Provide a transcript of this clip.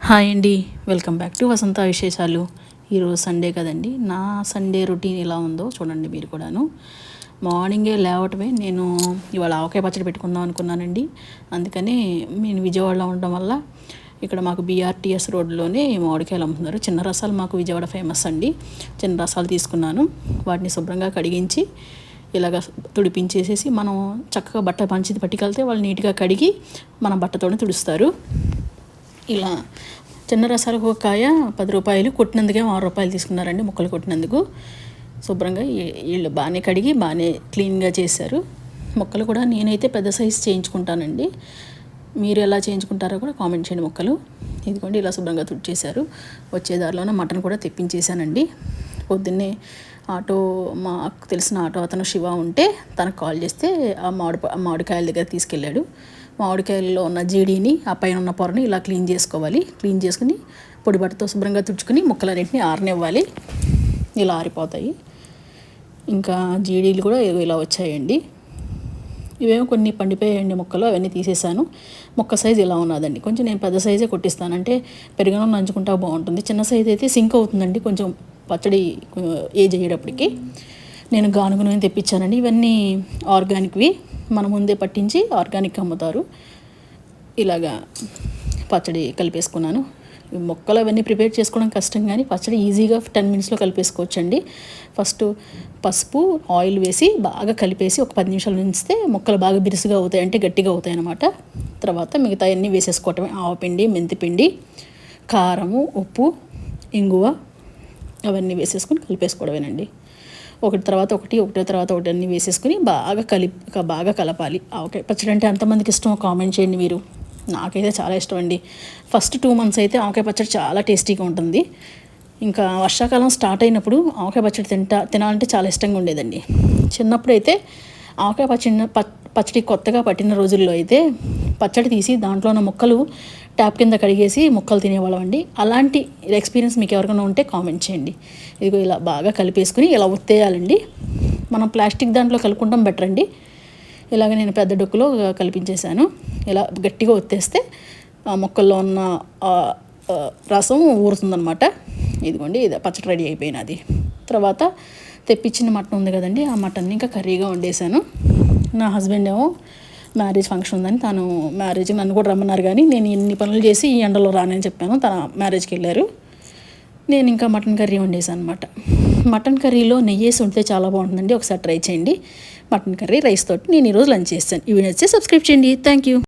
Hi అండి, welcome back to వసంత విశేషాలు. ఈరోజు సండే కదండి. నా సండే రొటీన్ ఎలా ఉందో చూడండి మీరు కూడాను. మార్నింగే లేవటమే నేను ఇవాళ ఆవకాయ పచ్చడి పెట్టుకుందాం అనుకున్నానండి. అందుకని నేను విజయవాడలో ఉండడం వల్ల ఇక్కడ మాకు బీఆర్టీఎస్ రోడ్లోనే మామిడికాయలు అమ్ముతున్నారు. చిన్న రసాలు మాకు విజయవాడ ఫేమస్ అండి. చిన్న రసాలు తీసుకున్నాను. వాటిని శుభ్రంగా కడిగించి ఇలాగ తుడిపించేసేసి మనం చక్కగా బట్ట పంచిది పట్టుకెళ్తే వాళ్ళు నీట్గా కడిగి మన బట్టతోనే తుడుస్తారు. ఇలా చిన్న రసాలకు ఒక కాయ 10 రూపాయలు, కొట్టినందుకే 6 రూపాయలు తీసుకున్నారండి. ముక్కలు కొట్టినందుకు శుభ్రంగా వీళ్ళు బాగానే కడిగి బాగానే క్లీన్గా చేశారు. ముక్కలు కూడా నేనైతే పెద్ద సైజు చేయించుకుంటానండి. మీరు ఎలా చేయించుకుంటారో కూడా కామెంట్ చేయండి. ముక్కలు ఇదిగోండి ఇలా శుభ్రంగా తుడిచేశారు. వచ్చే దారిలోనే మటన్ కూడా తెప్పించేశానండి. పొద్దున్నే మాకు తెలిసిన ఆటో అతను శివ ఉంటే తనకు కాల్ చేస్తే ఆ మామిడికాయల దగ్గర తీసుకెళ్ళాడు. మామిడికాయల్లో ఉన్న జీడీని, ఆ పైన ఉన్న పొరని ఇలా క్లీన్ చేసుకోవాలి. క్లీన్ చేసుకుని పొడి బట్టతో శుభ్రంగా తుడుచుకుని ముక్కలన్నింటినీ ఆరనివ్వాలి. ఇలా ఆరిపోతాయి. ఇంకా జీడీలు కూడా ఇలా వచ్చాయండి. ఇవేమో కొన్ని పండిపోయాయండి ముక్కలు, అవన్నీ తీసేసాను. ముక్క సైజు ఇలా ఉన్నదండి. కొంచెం నేను పెద్ద సైజే కొట్టిస్తాను, అంటే పెరుగన్నం నంచుకుంటా బాగుంటుంది. చిన్న సైజు అయితే సింక్ అవుతుందండి కొంచెం పచ్చడి ఏజ్ అయ్యేటప్పటికి. నేను గానుగ నూనె తెప్పించానండి. ఇవన్నీ ఆర్గానిక్వి, మన ముందే పట్టించి ఆర్గానిక్ అమ్ముతారు. ఇలాగా పచ్చడి కలిపేసుకున్నాను. మొక్కలు అవన్నీ ప్రిపేర్ చేసుకోవడం కష్టం, కానీ పచ్చడి ఈజీగా 10 మినిట్స్లో కలిపేసుకోవచ్చండి. ఫస్ట్ పసుపు, ఆయిల్ వేసి బాగా కలిపేసి ఒక 10 నిమిషాలు ఉంచితే మొక్కలు బాగా బిరుసుగా అవుతాయి, అంటే గట్టిగా అవుతాయి అన్నమాట. తర్వాత మిగతా అన్నీ వేసేసుకోవటమే. ఆవపిండి, మెంతిపిండి, కారము, ఉప్పు, ఇంగువ అవన్నీ వేసేసుకొని కలిపేసుకోవడమేనండి. ఒకటి తర్వాత ఒకటి అన్నీ వేసేసుకుని బాగా కలపాలి. ఆవకాయ పచ్చడి అంటే ఎంతమందికి ఇష్టమో కామెంట్ చేయండి మీరు. నాకైతే చాలా ఇష్టం అండి. ఫస్ట్ 2 మంత్స్ అయితే ఆవకాయ పచ్చడి చాలా టేస్టీగా ఉంటుంది. ఇంకా వర్షాకాలం స్టార్ట్ అయినప్పుడు ఆవకాయ పచ్చడి తినాలంటే చాలా ఇష్టంగా ఉండేదండి. చిన్నప్పుడు అయితే ఆవకాయ పచ్చడి కొత్తగా పట్టిన రోజుల్లో అయితే పచ్చడి తీసి దాంట్లో ఉన్న ముక్కలు ట్యాప్ కింద కడిగేసి ముక్కలు తినేవాళ్ళం అండి. అలాంటి ఎక్స్పీరియన్స్ మీకు ఎవరికైనా ఉంటే కామెంట్ చేయండి. ఇదిగో ఇలా బాగా కలిపేసుకుని ఇలా ఒత్తేయాలండి. మనం ప్లాస్టిక్ దాంట్లో కలుపుకుంటాం బెటర్ అండి. ఇలాగ నేను పెద్ద డొక్కులో కలిపించేశాను. ఇలా గట్టిగా ఒత్తేస్తే ఆ మొక్కల్లో ఉన్న రసం ఊరుతుందనమాట. ఇదిగోండి ఇది పచ్చడి రెడీ అయిపోయినది. తర్వాత తెప్పించిన మటన్ ఉంది కదండి, ఆ మటన్ని ఇంకా కర్రీగా వండేశాను. నా హస్బెండ్ ఏమో మ్యారేజ్ ఫంక్షన్ ఉందని తను మ్యారేజ్కి నన్ను కూడా రమ్మన్నారు, కానీ నేను ఎన్ని పనులు చేసి ఈ ఎండలో రానని చెప్పాను. తన మ్యారేజ్కి వెళ్ళారు. నేను ఇంకా మటన్ కర్రీ వండేసాను అనమాట. మటన్ కర్రీలో నెయ్యి వేసి ఉంటే చాలా బాగుంటుందండి. ఒకసారి ట్రై చేయండి. మటన్ కర్రీ రైస్ తోటి నేను ఈరోజు లంచ్ చేస్తాను. ఈ వీడియో వచ్చి సబ్స్క్రైబ్ చేయండి. Thank you.